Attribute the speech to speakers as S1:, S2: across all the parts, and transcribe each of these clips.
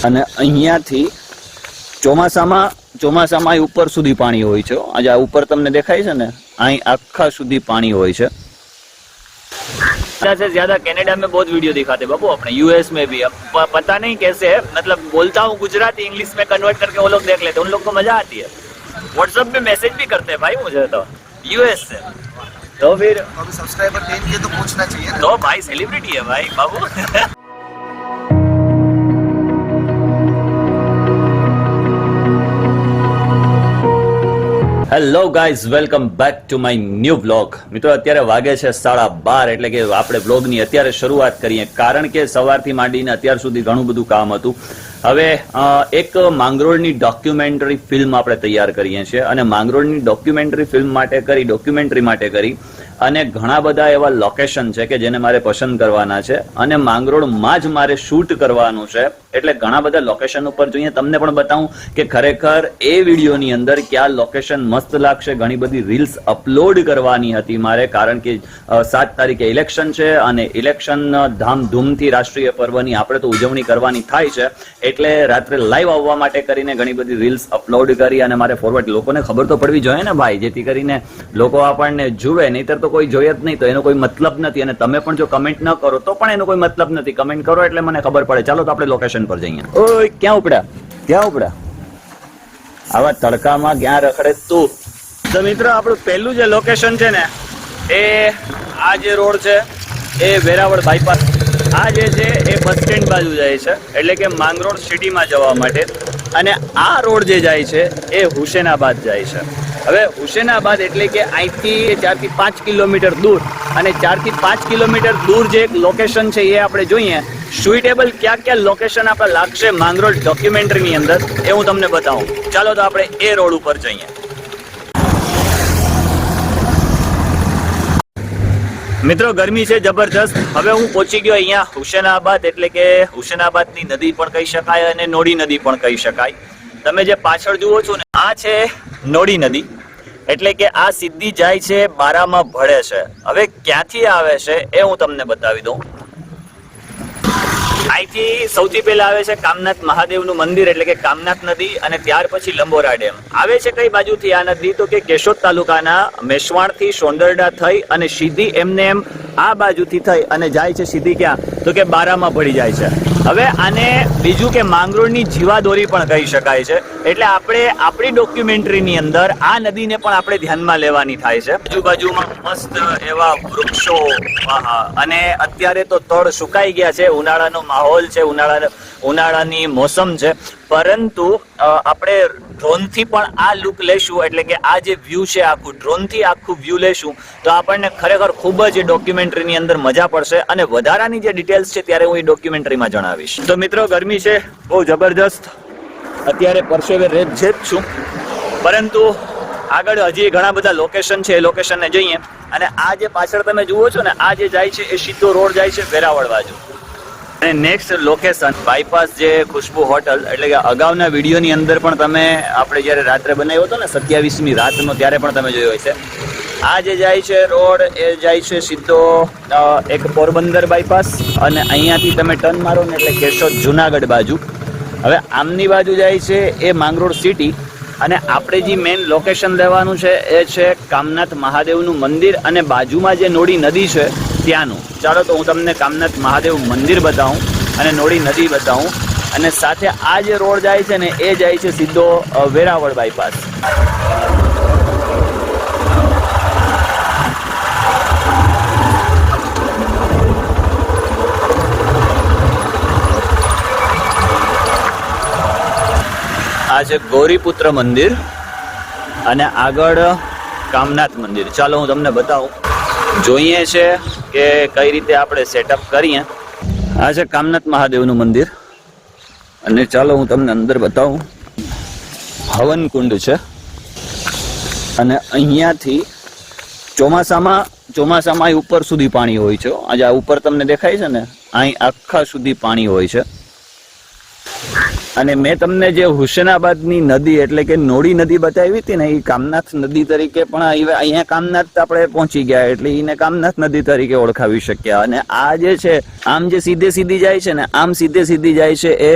S1: અને અહીંયાથી ચોમાસામાં ઉપર સુધી પાણી હોય છે. આજે આ ઉપર તમને દેખાય છે ને, અહીં આખા સુધી પાણી હોય છે. से ज्यादा कनाडा में बहुत वीडियो दिखाते बाबू, अपने यूएस में भी. अब पता नहीं कैसे है, मतलब बोलता हूँ गुजराती इंग्लिश में कन्वर्ट करके वो लोग देख लेते, उन लोग को मजा आती है. व्हाट्सएप पे मैसेज भी करते हैं भाई मुझे तो यूएस से. तो फिर
S2: सब्सक्राइबर टेन के तो पूछना चाहिए
S1: तो भाई सेलिब्रिटी है भाई बाबू. Hello guys, welcome back to my new vlog. મિત્રો અત્યારે વાગે છે 12:30, એટલે કે આપણે વ્લોગની અત્યારે શરૂઆત કરીએ, કારણ કે સવારથી માંડીને અત્યાર સુધી ઘણું બધું કામ હતું. હવે એક માંગરોળની ડોક્યુમેન્ટરી ફિલ્મ આપણે તૈયાર કરીએ છીએ, અને માંગરોળની ડોક્યુમેન્ટરી માટે કરી અને ઘણા બધા એવા લોકેશન છે કે જેને મારે પસંદ કરવાના છે, અને માંગરોળમાં જ મારે શૂટ કરવાનું છે. એટલે ઘણા બધા લોકેશન ઉપર જોઈએ, તમને પણ બતાવું કે ખરેખર એ વિડીયોની અંદર કયા લોકેશન મસ્ત લાગશે. ઘણી બધી રીલ્સ અપલોડ કરવાની હતી મારે, કારણ કે 7 તારીખે ઇલેક્શન છે, અને ઇલેક્શન ધામધૂમથી રાષ્ટ્રીય પર્વની આપણે તો ઉજવણી કરવાની થાય છે. એટલે રાત્રે લાઈવ આવવા માટે કરીને ઘણી બધી રીલ્સ અપલોડ કરી, અને મારે ફોરવર્ડ, લોકોને ખબર તો પડવી જોઈએ ને ભાઈ, જેથી કરીને લોકો આપણને જુએ. નહીતર તો કોઈ જોઈએ જ નહીં, તો એનો કોઈ મતલબ નથી. અને તમે પણ જો કમેન્ટ ન કરો તો પણ એનો કોઈ મતલબ નથી. કમેન્ટ કરો એટલે મને ખબર પડે. ચાલો તો આપણે લોકેશન પર જઈએ. ઓય, ક્યાં ઉપડ્યા આવા તડકામાં ક્યાં રખડે તું? તો મિત્રો આપણું પહેલું જે લોકેશન છે ને, એ આ જે રોડ છે એ વેરાવળ બાયપાસ, આ જે છે એ બસ સ્ટેન્ડ બાજુ જાય છે, એટલે કે માંગરોળ સિટીમાં જવા માટે. અને આ રોડ જે જાય છે એ હુસેનાબાદ જાય છે. હવે હુસેનાબાદ એટલે કે અહીંથી 4 થી 5 કિલોમીટર દૂર, અને 4 થી 5 કિલોમીટર દૂર જે એક લોકેશન છે એ આપણે જોઈએ. સુઇટેબલ ક્યાં લોકેશન આપણે લાગશે માંગરોળ ડોક્યુમેન્ટરીની અંદર, એ હું તમને બતાવું. ચાલો તો આપણે એ રોડ ઉપર જઈએ. મિત્રો ગરમી છે જબરજસ્ત. હવે હું પહોંચી ગયો અહીંયા હુસેનાબાદ, એટલે કે હુસેનાબાદની નદી પણ કહી શકાય અને નોડી નદી પણ કહી શકાય. તમે જે પાછળ જુઓ છો ને, આ છે નોડી નદી, એટલે કે આ સીધી જાય છે બારામાં ભળે છે. હવે ક્યાંથી આવે છે એ હું તમને બતાવી દઉં. અહીંથી સૌથી પહેલા આવે છે કામનાથ મહાદેવનું મંદિર, એટલે કે કામનાથ નદી, અને ત્યાર પછી લંબોરા ડેમ આવે છે. કઈ બાજુથી આ નદી? તો કે કેશોદ તાલુકાના મેસવાણથી સોંદરડા થઈ અને સીધી એમને એમ આ બાજુથી થઈ અને જાય છે સીધી ક્યાં? તો કે બારામાં ભળી જાય છે. હવે આને બીજું કે માંગરોળની જીવાદોરી પણ કહી શકાય છે. એટલે આપણે આપણી ડોક્યુમેન્ટરીની અંદર આ નદીને પણ આપણે ધ્યાનમાં લેવાની થાય છે. આજુબાજુમાં મસ્ત એવા વૃક્ષો, અને અત્યારે તો તળ સુકાઈ ગયા છે. ઉનાળાનો માહોલ છે, ઉનાળાની મોસમ છે, પરંતુ આપણે ડ્રોનથી પણ આ લુક લેશું, એટલે કે આ જે વ્યૂ છે આખું, ડ્રોનથી આખું વ્યૂ લેશું તો આપણને ખરેખર ખૂબ જ ડોક્યુમેન્ટરીની અંદર મજા પડશે. અને વધારાની જે ડિટેલ્સ છે ત્યારે હું એ ડોક્યુમેન્ટરીમાં જણાવીશ. તો મિત્રો ગરમી છે બહુ જબરજસ્ત, અત્યારે પરસેવે રેત છે જ છું, પરંતુ આગળ હજી ઘણા બધા લોકેશન છે, એ લોકેશનને જઈએ. અને આ જે પાછળ તમે જુઓ છો ને, આ જે જાય છે એ સીધો રોડ જાય છે વેરાવળ બાજુ. અને નેક્સ્ટ લોકેશન બાયપાસ જે ખુશ્બુ હોટલ, એટલે કે અગાઉના વિડીયોની અંદર પણ તમે આપણે જ્યારે રાત્રે બનાવ્યો હતો ને 27મી રાતનો, ત્યારે પણ તમે જોયો હશે. આ જે જાય છે રોડ એ જાય છે સીધો એક પોરબંદર બાયપાસ, અને અહીંયાથી તમે ટર્ન મારો ને એટલે કેશોદ જુનાગઢ બાજુ. હવે આમની બાજુ જાય છે એ માંગરોળ સિટી, અને આપણે જે મેઇન લોકેશન લેવાનું છે એ છે કામનાથ મહાદેવનું મંદિર, અને બાજુમાં જે નોડી નદી છે ત્યાંનું. ચાલો તો હું તમને કામનાથ મહાદેવ મંદિર બતાવું અને નોડી નદી બતાવું, અને સાથે આ જે રોડ જાય છે ને એ જાય છે સીધો વેરાવળ બાયપાસ. આ છે ગૌરીપુત્ર મંદિર, અને આગળ કામનાથ મંદિર. ચાલો હું તમને બતાવું. જોઈએ છે કે કઈ રીતે આપણે સેટઅપ કરીએ. આ છે કામનાથ મહાદેવનું મંદિર, અને ચાલો હું તમને અંદર બતાવું. હવન કુંડ છે, અને અહીંયાથી ચોમાસામાં ઉપર સુધી પાણી હોય છે. આજે આ ઉપર તમને દેખાય છે ને, અહીં આખા સુધી પાણી હોય છે. અને મેં તમને જે હુસેનાબાદની નદી એટલે કે નોડી નદી બતાવી હતી ને, એ કામનાથ નદી તરીકે પણ અહીંયા કામનાથ આપણે પહોંચી ગયા, એટલે એને કામનાથ નદી તરીકે ઓળખાવી શક્યા. અને આ જે છે આમ જે સીધી જાય છે ને, આમ સીધી જાય છે એ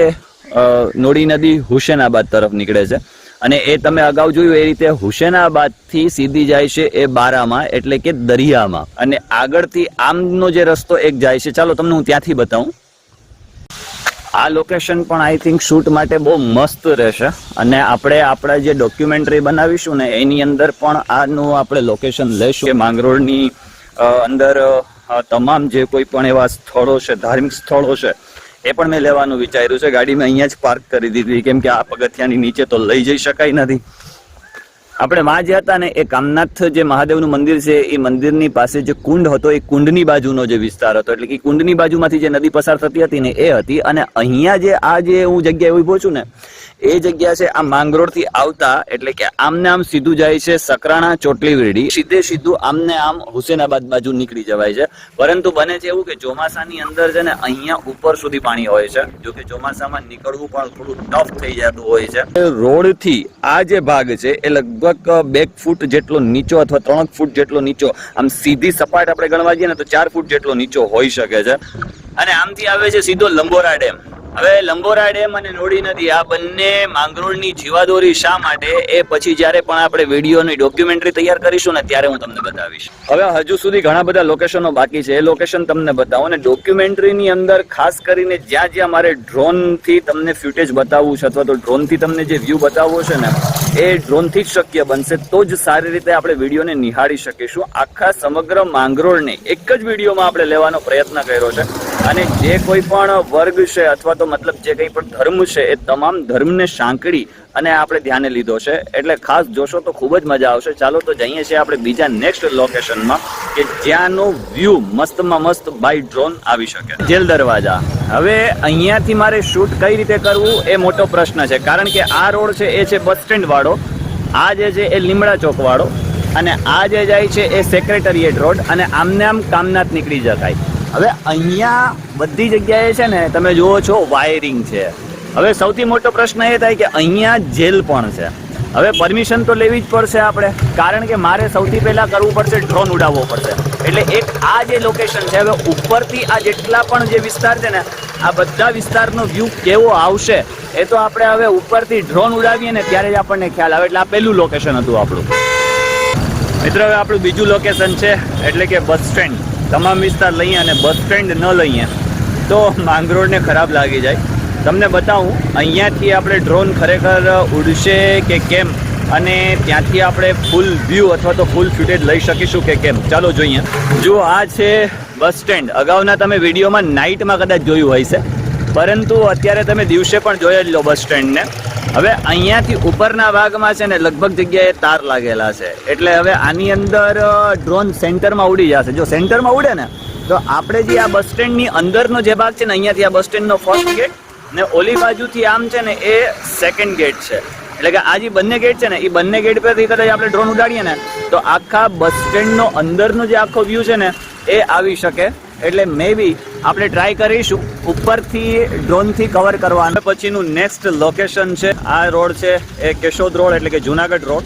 S1: નોડી નદી હુસેનાબાદ તરફ નીકળે છે અને એ તમે અગાઉ જોયું એ રીતે હુસેનાબાદ થી સીધી જાય છે એ બારામાં એટલે કે દરિયામાં અને આગળથી આમનો જે રસ્તો એક જાય છે. ચાલો તમને હું ત્યાંથી બતાવું. આ લોકેશન પણ આઈ થિંક શૂટ માટે બહુ મસ્ત રહેશે અને આપણે આપણા જે ડોક્યુમેન્ટરી બનાવીશું ને એની અંદર પણ આનું આપણે લોકેશન લઈશું કે માંગરોળની અંદર તમામ જે કોઈ પણ એવા સ્થળો છે, ધાર્મિક સ્થળો છે, એ પણ મેં લેવાનું વિચાર્યું છે. ગાડી મેં અહીંયા જ પાર્ક કરી દીધી કેમ કે આ પગથિયાની નીચે તો લઈ જઈ શકાય નથી. આપણે માં જે હતા ને એ કામનાથ જે મહાદેવનું મંદિર છે એ મંદિરની પાસે જે કુંડ હતો એ કુંડની બાજુનો જે વિસ્તાર હતો એટલે કે કુંડની બાજુમાંથી જે નદી પસાર થતી હતી ને એ હતી. અને અહીંયા જે આ જે હું જગ્યાએ ઉભો છું ને એ જગ્યા છે આ માંગરોળથી આવતા એટલે કે આમને આમ સીધું જાય છે સકરાણા ચોટલી વેડી, સીધે સીધું આમને આમ હુસેનાબાદ બાજુ નીકળી જવાય છે. પરંતુ બને છે એવું કે ચોમાસાની અંદર છે ને અહીંયા ઉપર સુધી પાણી હોય છે, જો કે ચોમાસામાં નીકળવું પણ થોડું ટફ થઈ જતું હોય છે. રોડથી આ જે ભાગ છે એ લગભગ 2 ફૂટ જેટલો નીચો અથવા 3 ફૂટ જેટલો નીચો, આમ સીધી સપાટ આપણે ગણવા જઈએ ને તો 4 ફૂટ જેટલો નીચો હોઈ શકે છે. અને આમથી આવે છે સીધો લંબોરા ડેમ. હવે લંબોરા ડેમ અને નોડી નદી આ બંને માંગરોળની જીવાદોરી શા માટે એ પછી જ્યારે પણ આપણે વિડીયોની ડોક્યુમેન્ટરી તૈયાર કરીશું ને ત્યારે હું તમને બતાવીશ. હવે હજુ સુધી ઘણા બધા લોકેશનો બાકી છે, એ લોકેશન તમને બતાવો. અને ડોક્યુમેન્ટરીની અંદર ખાસ કરીને જ્યાં જ્યાં મારે ડ્રોનથી તમને ફૂટેજ બતાવવું છે અથવા તો ડ્રોનથી તમને જે વ્યૂ બતાવવો છે ને એ ડ્રોનથી જ શક્ય બનશે, તો જ સારી રીતે આપણે વિડીયોને નિહાળી શકીશું. આખા સમગ્ર માંગરોળને એક જ વિડીયોમાં આપણે લેવાનો પ્રયત્ન કર્યો છે અને જે કોઈ પણ વર્ગ છે અથવા તો મતલબ જે કંઈ પણ ધર્મ છે એ તમામ ધર્મને સાંકળી અને આપણે ધ્યાને લીધો છે. એટલે ખાસ જોશો તો ખૂબ જ મજા આવશે. ચાલો તો જઈએ છીએ આપણે બીજા નેક્સ્ટ લોકેશનમાં કે જ્યાંનો વ્યૂ મસ્તમાં મસ્ત બાય ડ્રોન આવી શકે. જેલ દરવાજા. હવે અહીંયાથી મારે શૂટ કઈ રીતે કરવું એ મોટો પ્રશ્ન છે, કારણ કે આ રોડ છે એ છે બસ સ્ટેન્ડ વાળો, આ જે છે એ લીમડા ચોક વાળો અને આ જે જાય છે એ સેક્રેટરીએટ રોડ અને આમને આમ કામનાથ નીકળી શકાય. હવે અહીંયા બધી જગ્યાએ છે ને તમે જુઓ છો વાયરિંગ છે. હવે સૌથી મોટો પ્રશ્ન એ થાય કે અહીંયા જેલ પણ છે. હવે પરમિશન તો લેવી જ પડશે આપણે, કારણ કે મારે સૌથી પહેલા કરવું પડશે ડ્રોન ઉડાવવો પડશે. એટલે એક આ જે લોકેશન છે, હવે ઉપરથી આ જેટલા પણ જે વિસ્તાર છે ને આ બધા વિસ્તારનો વ્યૂ કેવો આવશે એ તો આપણે હવે ઉપરથી ડ્રોન ઉડાવીએ ને ત્યારે જ આપણને ખ્યાલ આવે. એટલે આ પહેલું લોકેશન હતું આપણું. મિત્રો હવે આપણું બીજું લોકેશન છે એટલે કે બસ સ્ટેન્ડ. તમામ વિસ્તાર લઈએ અને બસ સ્ટેન્ડ ન લઈએ તો માંગરોળને ખરાબ લાગી જાય. તમને બતાવું અહીંયાથી આપણે ડ્રોન ખરેખર ઉડશે કે કેમ અને ત્યાંથી આપણે ફૂલ વ્યૂ અથવા તો ફૂલ ફૂટેજ લઈ શકીશું કે કેમ. ચાલો જોઈએ. જો આ છે બસ સ્ટેન્ડ. અગાઉના તમે વિડીયોમાં નાઇટમાં કદાચ જોયું હોય છે, પરંતુ અત્યારે તમે દિવસે પણ જોઈ જ લો બસ સ્ટેન્ડને. હવે અહીંયાથી ઉપરના ભાગમાં છે ને લગભગ જગ્યાએ તાર લાગેલા છે, એટલે હવે આની અંદર ડ્રોન સેન્ટરમાં ઉડી જશે. જો સેન્ટરમાં ઉડે ને તો આપણે જે આ બસ સ્ટેન્ડની અંદરનો જે ભાગ છે ને અહીંયાથી આ બસ સ્ટેન્ડનો ફર્સ્ટ ગેટ ને ઓલી બાજુથી આમ છે ને એ સેકન્ડ ગેટ છે. એટલે કે આ જે બંને ગેટ છે ને એ બંને ગેટ પરથી કદાચ આપણે ડ્રોન ઉડાડીએ ને તો આખા બસ સ્ટેન્ડનો અંદરનો જે આખો વ્યૂ છે ને એ આવી શકે. એટલે મે બી આપણે ટ્રાય કરીશું ઉપરથી ડ્રોનથી કવર કરવાનું. પછીનું નેક્સ્ટ લોકેશન છે આ રોડ છે એ કેશોદ રોડ એટલે કે જુનાગઢ રોડ.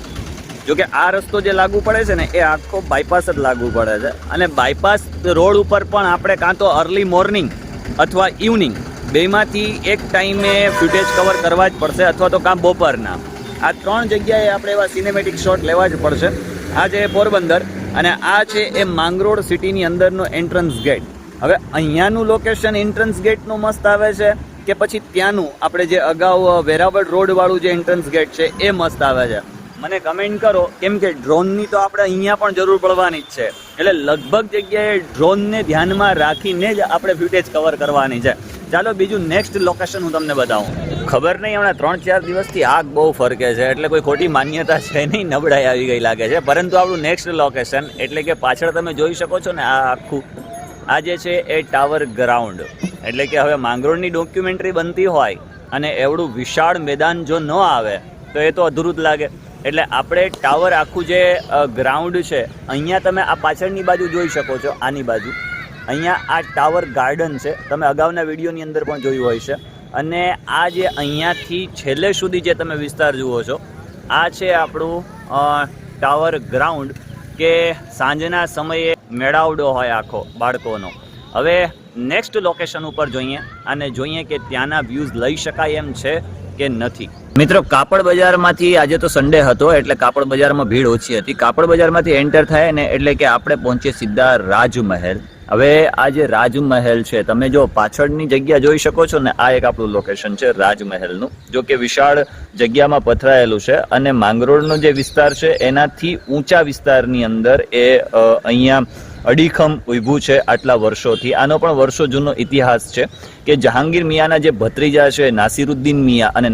S1: જો કે આ રસ્તો જે લાગુ પડે છે ને એ આખો બાયપાસ જ લાગુ પડે છે અને બાયપાસ રોડ ઉપર પણ આપણે કાં તો અર્લી મોર્નિંગ અથવા ઇવનિંગ બેમાંથી એક ટાઈમે ફૂટેજ કવર કરવા જ પડશે અથવા તો કાં બપોરના. આ 3 જગ્યાએ આપણે એવા સિનેમેટિક શોટ લેવા જ પડશે. આ છે પોરબંદર અને આ છે એ માંગરોળ સિટીની અંદરનો એન્ટ્રન્સ ગેટ. હવે અહીંયાનું લોકેશન એન્ટ્રન્સ ગેટનું મસ્ત આવે છે કે પછી ત્યાંનું આપણે જે અગાઉ વેરાવળ રોડ વાળું જે એન્ટ્રન્સ ગેટ છે એ મસ્ત આવે છે? મને કમેન્ટ કરો, કેમ કે ડ્રોનની તો આપણે અહીંયા પણ જરૂર પડવાની જ છે. એટલે લગભગ જગ્યાએ ડ્રોનને ધ્યાનમાં રાખીને જ આપણે ફૂટેજ કવર કરવાની છે. ચાલો બીજું નેક્સ્ટ લોકેશન હું તમને બતાવું. ખબર નહીં હમણાં 3-4 દિવસથી આગ બહુ ફરકે છે એટલે કોઈ ખોટી માન્યતા છે નહીં, નબળાઈ આવી ગઈ લાગે છે. પરંતુ આપણું નેક્સ્ટ લોકેશન એટલે કે પાછળ તમે જોઈ શકો છો ને આ આખું આ જે છે એ ટાવર ગ્રાઉન્ડ. એટલે કે હવે માંગરોળની ડોક્યુમેન્ટરી બનતી હોય અને એવડું વિશાળ મેદાન જો ન આવે તો એ તો અધૂરું જ લાગે. એટલે આપણે ટાવર આખું જે ગ્રાઉન્ડ છે અહીંયા તમે આ પાછળની બાજુ જોઈ શકો છો, આની બાજુ અહીંયા આ ટાવર ગાર્ડન છે. તમે અગાઉના વિડીયોની અંદર પણ જોયું હોય છે. અને આ જે અહીંયાથી છેલ્લે સુધી જે તમે વિસ્તાર જુઓ છો આ છે આપણું ટાવર ગ્રાઉન્ડ કે સાંજના સમયે મેળાવડો હોય આખો બાળકોનો. હવે નેક્સ્ટ લોકેશન ઉપર જોઈએ અને જોઈએ કે ત્યાંના વ્યૂઝ લઈ શકાય એમ છે કે નથી. મિત્રો, કાપડ બજારમાંથી આજે તો સન્ડે હતો એટલે કાપડ બજારમાં ભીડ ઓછી હતી. કાપડ બજારમાંથી એન્ટર થાય ને એટલે કે આપણે પહોંચીએ સીધા રાજમહેલ. હવે આ જે રાજમહેલ છે, તમે જો પાછળની જગ્યા જોઈ શકો છો ને, આ એક આપણું લોકેશન છે રાજમહેલનું. જો કે વિશાળ જગ્યામાં પથરાયેલું છે અને માંગરોળનો જે વિસ્તાર છે એનાથી ઊંચા વિસ્તારની અંદર એ અહીંયા અડીખમ ઊભું છે આટલા વર્ષોથી. આનો પણ વર્ષો જૂનો ઇતિહાસ છે કે જહાંગીર મિયાના જે ભત્રીજા છે નાસિરુદ્દીન મિયા, અને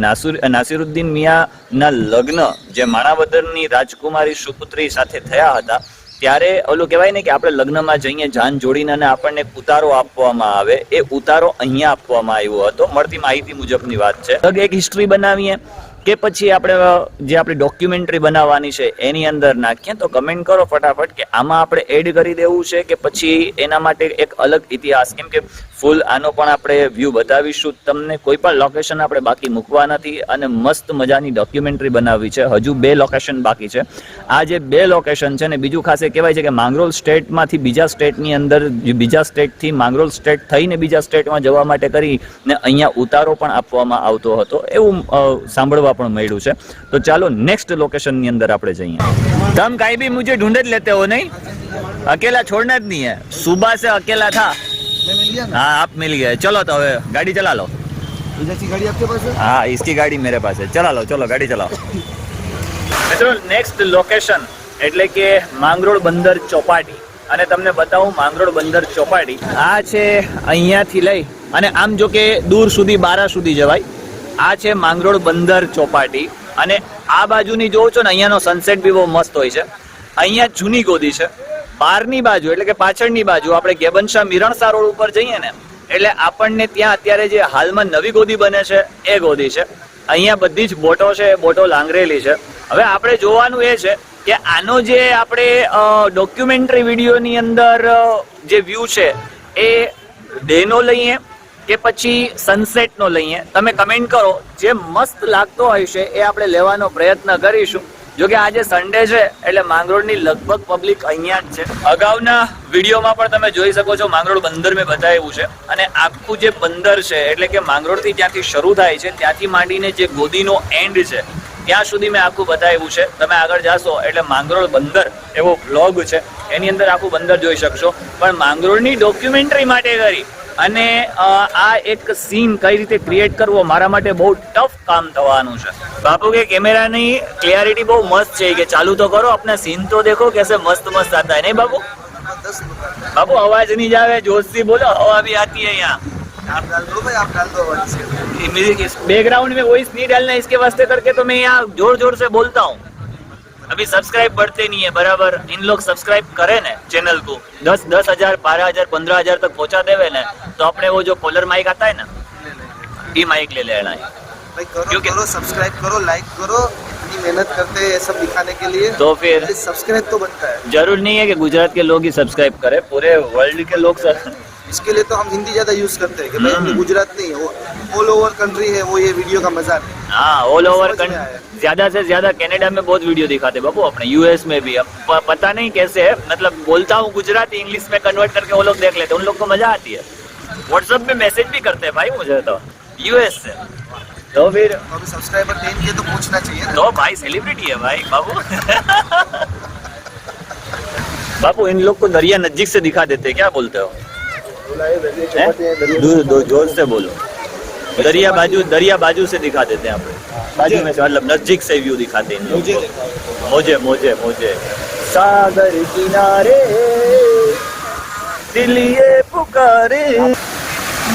S1: નાસિરુદ્દીન મિયાના લગ્ન જે માણાવદરની રાજકુમારી સુપુત્રી સાથે થયા હતા, ત્યારે ઓલું કહેવાય ને કે આપણે લગ્નમાં જઈએ જાન જોડીને અને આપણને ઉતારો આપવામાં આવે, એ ઉતારો અહીંયા આપવામાં આવ્યો હતો. મળતી માહિતી મુજબની વાત છે. એક હિસ્ટ્રી બનાવીએ કે પછી આપણે જે આપણી ડોક્યુમેન્ટરી બનાવવાની છે એની અંદર નાખીએ, તો કમેન્ટ કરો ફટાફટ કે આમાં આપણે એડ કરી દેવું છે કે પછી એના માટે એક અલગ ઇતિહાસ. કેમ કે ફૂલ આનો પણ આપણે વ્યૂ બતાવીશું તમને. કોઈ પણ લોકેશન આપણે બાકી મૂકવા નથી અને મસ્ત મજાની ડોક્યુમેન્ટરી બનાવવી છે. હજુ 2 લોકેશન બાકી છે. આ જે 2 લોકેશન છે ને, બીજું ખાસ એ કહેવાય છે કે માંગરોળ સ્ટેટમાંથી બીજા સ્ટેટની અંદર, બીજા સ્ટેટથી માંગરોળ સ્ટેટ થઈને બીજા સ્ટેટમાં જવા માટે કરીને અહીંયા ઉતારો પણ આપવામાં આવતો હતો, એવું સાંભળવા પણ મળ્યું છે. તો ચાલો નેક્સ્ટ લોકેશન ની અંદર આપણે જઈએ. તમ કાઈ ભી મુझे ढूंढ लेते हो नहीं, अकेला छोड़ना જ नहीं है. सुबह से अकेला था. हाँ, आप मिल गए. चलो तो હવે ગાડી ચલા લો.
S2: जैसी गाड़ी आपके पास है?
S1: हाँ, इसकी गाड़ी मेरे पास है. चला लो, चलो गाड़ी चलाओ. મિત્રો, નેક્સ્ટ લોકેશન એટલે કે માંગરોળ બંદર ચોપાટી. અને તમને બતાવું માંગરોળ બંદર ચોપાટી આ છે અહીંયાથી લઈ અને આમ જો કે દૂર સુધી બારા સુધી જવાય. આ છે માંગરોળ બંદર ચોપાટી અને આ બાજુની જોવો છો ને, અહીંયાનો સનસેટ બી બહુ મસ્ત હોય છે. અહીંયા જૂની ગોદી છે. બહારની બાજુ એટલે કે પાછળની બાજુ આપણે ગેબનશાહ મિરણસા રોડ ઉપર જઈએ ને એટલે આપણને ત્યાં અત્યારે જે હાલમાં નવી ગોદી બને છે એ ગોદી છે. અહીંયા બધી જ બોટો છે, બોટો લાંગરેલી છે. હવે આપણે જોવાનું એ છે કે આનો જે આપણે ડોક્યુમેન્ટરી વિડીયોની અંદર જે વ્યૂ છે એ ડેનો લઈએ કે પછી સનસેટનો લઈએ. તમે કમેન્ટ કરો. જે મસ્ત લાગતો હોય છે એ આપણે લેવાનો પ્રયત્ન કરીશું. જો કે આજે સન્ડે છે એટલે માંગરોળની લગભગ પબ્લિક અહીંયા જ છે. અગાઉના વિડીયોમાં પણ તમે જોઈ શકો છો માંગરોળ બંદર મેં બતાવ્યું છે અને આખું જે બંદર છે એટલે કે માંગરોળથી જ્યાંથી શરૂ થાય છે ત્યાંથી માંડીને જે ગોદીનો એન્ડ છે ત્યાં સુધી મેં આખું બતાવ્યું છે. તમે આગળ જાશો એટલે માંગરોળ બંદર એવો બ્લોગ છે, એની અંદર આખું બંદર જોઈ શકશો. પણ માંગરોળની ડોક્યુમેન્ટરી માટે કરી અને આ એક સીન કઈ રીતે ક્રિએટ કરવો મારા માટે બહુ ટફ કામ થવાનું છે. બાપુ કે કેમેરાની ક્લિયરિટી બહુ મસ્ત છે કે ચાલુ તો કરો, अपना सीन तो देखो कैसे मस्त मस्त आता है. नहीं बाबू? बाबू आवाज नहीं जावे, जोश से बोलो, हवा भी आती है यहाँ.
S2: आप डाल दो भाई, आप डाल दो आवाज.
S1: म्यूजिक बैकग्राउंड में वॉइस नहीं डालना, इसके वास्ते करके तो मैं यहाँ जोर जोर से बोलता हूँ. अभी सब्सक्राइब बढ़ते नहीं है बराबर. इन लोग सब्सक्राइब करे ने चैनल को 10,000 12,000 15,000 तक पहुंचा देवे ने तो अपने वो जो कॉलर माइक आता है ना, ये माइक ले लेना है.
S2: भाई करो, सब्सक्राइब करो, लाइक करो. इतनी मेहनत करते हैं सब दिखाने के लिए,
S1: तो फिर
S2: सब्सक्राइब तो बनता है.
S1: जरूर नहीं है कि गुजरात के लोग ही सब्सक्राइब करें, पूरे वर्ल्ड के लोग
S2: इसके लिए तो हम हिंदी ज्यादा यूज करते हैं कि भाई गुजरात नहीं है, ऑल ओवर कंट्री है वो ये वीडियो का मजा है.
S1: हाँ, ऑल ओवर ज्यादा से ज्यादा कनाडा में बहुत वीडियो दिखाते बाबू, अपने यूएस में भी. अब पता नहीं कैसे है, मतलब बोलता हूँ गुजराती इंग्लिश में कन्वर्ट करके वो लोग देख लेते हैं, उन लोग को मजा आती है. व्हाट्सएप में मैसेज भी करते हैं भाई मुझे तो यूएस से. तो फिर
S2: अभी सब्सक्राइबर 10 के तो पूछना चाहिए
S1: तो भाई सेलिब्रिटी है भाई बाबू. बापू इन लोग को दरिया नजदीक से दिखा देते हैं, क्या बोलते हो? जोर से बोलो. दरिया बाजू से दिखा देते हैं આપણે. बाजू में से मतलब नजदीक से व्यू दिखाते हैं. मुझे सागर किनारे दिल ये पुकारे.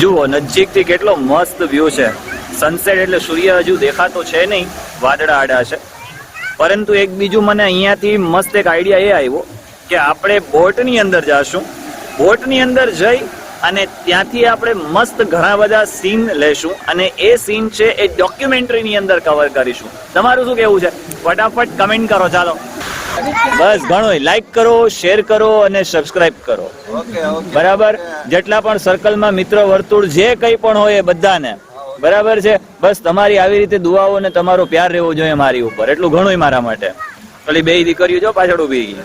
S1: જુઓ નજીકથી કેટલો મસ્ત વ્યૂ છે. સનસેટ એટલે સૂર્ય હજુ દેખાતો છે નહીં, વાદળા આડા છે. પરંતુ એક બીજું મને અહીંયાથી મસ્ત એક આઈડિયા એ આવ્યો કે આપણે બોટની અંદર જાશું. બોટની અંદર જઈ અને ત્યાંથી આપણે મસ્ત ઘણા બધા સીન લેશું અને એ સીન છે એ ડોક્યુમેન્ટરીની અંદર કવર કરીશું. તમારું શું કેવું છે? ફટાફટ કમેન્ટ કરો. ચાલો બસ ઘણું. લાઈક કરો, શેર કરો અને સબસ્ક્રાઇબ કરો. બરાબર. જેટલા પણ સર્કલમાં મિત્ર વર્તુળ જે કંઈ પણ હોય એ બધાને બરાબર છે. બસ તમારી આવી રીતે દુઆઓ અને તમારો પ્યાર રહેવો જોઈએ મારી ઉપર, એટલું ઘણું મારા માટે. પેલી બે દીકરીઓ જો પાછળ ઉભી ગઈ.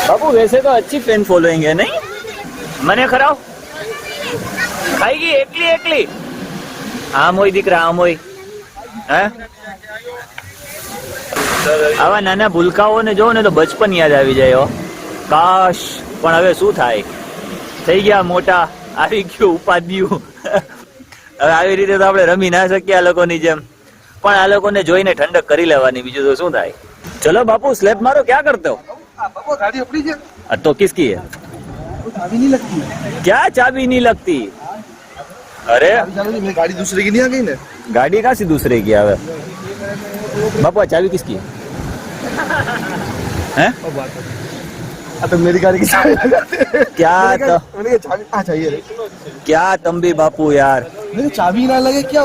S1: बाबू वैसे तो अच्छी फैन फॉलोइंग है नहीं? મને ખરાવ ખાઈ ગઈ એકલી એકલી. આમ હોય દીકરા, આમ હોય. હે આવા નાના ભૂલકાઓને જોવો ને તો બચપન યાદ આવી જાય. કાશ, પણ હવે શું થાય, થઈ ગયા મોટા, આવી ગયું ઉપાધ્યું. હવે આવી રીતે તો આપણે રમી ના શકીએ આ લોકોની જેમ, પણ આ લોકોને જોઈને ઠંડક કરી લેવાની, બીજું તો શું થાય. ચલો બાપુ સ્લેપ મારો. ક્યાં કરते हो?
S2: गाड़ी अपनी है
S1: तो किसकी है?
S2: चाबी नहीं लगती
S1: क्या चाबी नहीं लगती? अरे
S2: गाड़ी दूसरे की नहीं आ गई ना.
S1: गाड़ी कहाँ से दूसरे की आवे? बापू आ चाबी किसकी है? हैं?
S2: तो मेरी गाड़ी की चाबी लगाते हैं.
S1: क्या तो
S2: मैंने कहा चाबी कहाँ चाहिए.
S1: क्या तुम भी बापू यार,
S2: मैंने चाबी ना लगे क्या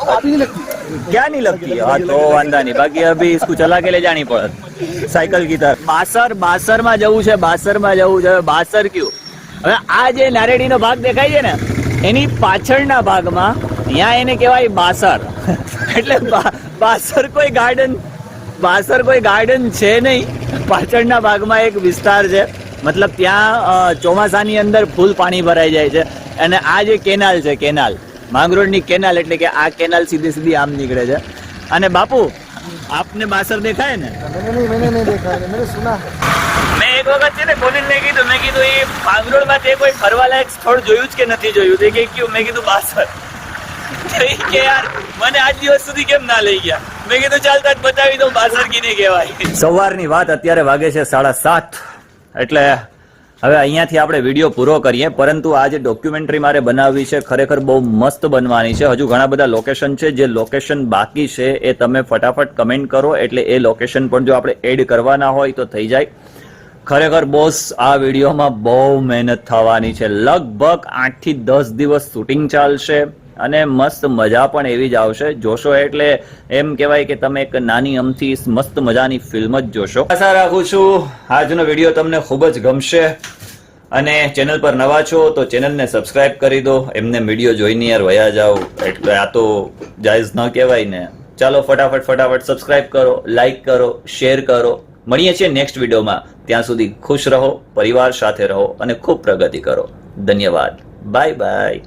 S2: चाबी नहीं लगती.
S1: क्या नहीं लगती? हाँ तो वांधा नहीं, बाकी अभी इसको चला के ले जानी पड़े साइकिल की तरफ. બાસર માં જવું છે, બાસર માં જવું છે. બાસર કયું? હવે આ જે નારેડીનો ભાગ દેખાય છે ને, એની પાછળના ભાગમાં ત્યાં એને કહેવાય બાસર. એટલે બાસર કોઈ ગાર્ડન છે નહીં. પાછળના ભાગમાં એક વિસ્તાર છે, મતલબ ત્યાં ચોમાસાની અંદર ફૂલ પાણી ભરાઈ જાય છે. અને આ જે કેનાલ છે, કેનાલ માંગરોળની કેનાલ, એટલે કે આ કેનાલ સીધી સીધી આમ નીકળે છે. અને બાપુ આપને બાસર દેખાય ને?
S2: मैंने नहीं देखा है, मैंने सुना है.
S1: મેં એક વખત છે ને કોને કીધું, મેં કીધું એ માંગરોળમાં તે કોઈ ફરવાલાયક સ્થળ જોયું જ કે નથી જોયું? તે કે ક્યું? મેં કીધું બાસર. કે યાર મને આજ દિવસ સુધી કેમ ના લઈ ગયા? મેં કીધું ચાલ તાજ બતાવી દઉં બાસર કીને કહેવાય. સવારની વાત, અત્યારે વાગે છે 7:30. એટલે હવે અહીંયાથી આપણે વિડીયો પૂરો કરીએ. પરંતુ આ જે ડોક્યુમેન્ટરી મારે બનાવવી છે, ખરેખર બહુ મસ્ત બનવાની છે. હજુ ઘણા બધા લોકેશન છે, જે લોકેશન બાકી છે એ તમે ફટાફટ કમેન્ટ કરો, એટલે એ લોકેશન પણ જો આપણે એડ કરવાના હોય તો થઈ જાય. ખરેખર બોસ, આ વિડીયોમાં બહુ મહેનત થવાની છે. લગભગ 8 થી 10 દિવસ શૂટિંગ ચાલશે અને મસ્ત મજા પણ એવી જ આવશે. જોશો એટલે એમ કહેવાય કે તમે એક નાની અમથી મસ્ત મજાની ફિલ્મ જ જોશો. આશા રાખું છું આજનો વિડીયો તમને ખૂબ જ ગમશે. અને ચેનલ પર નવા છો તો ચેનલને સબસ્ક્રાઇબ કરી દો. એમને વિડીયો જોઈને યાર વયા જાઓ, એટલે આ તો જાયઝ ન કહેવાય ને. ચાલો ફટાફટ સબસ્ક્રાઇબ કરો, લાઈક કરો, શેર કરો. મળીએ છીએ નેક્સ્ટ વિડીયોમાં. ત્યાં સુધી ખુશ રહો, પરિવાર સાથે રહો અને ખૂબ પ્રગતિ કરો. ધન્યવાદ. Bye bye.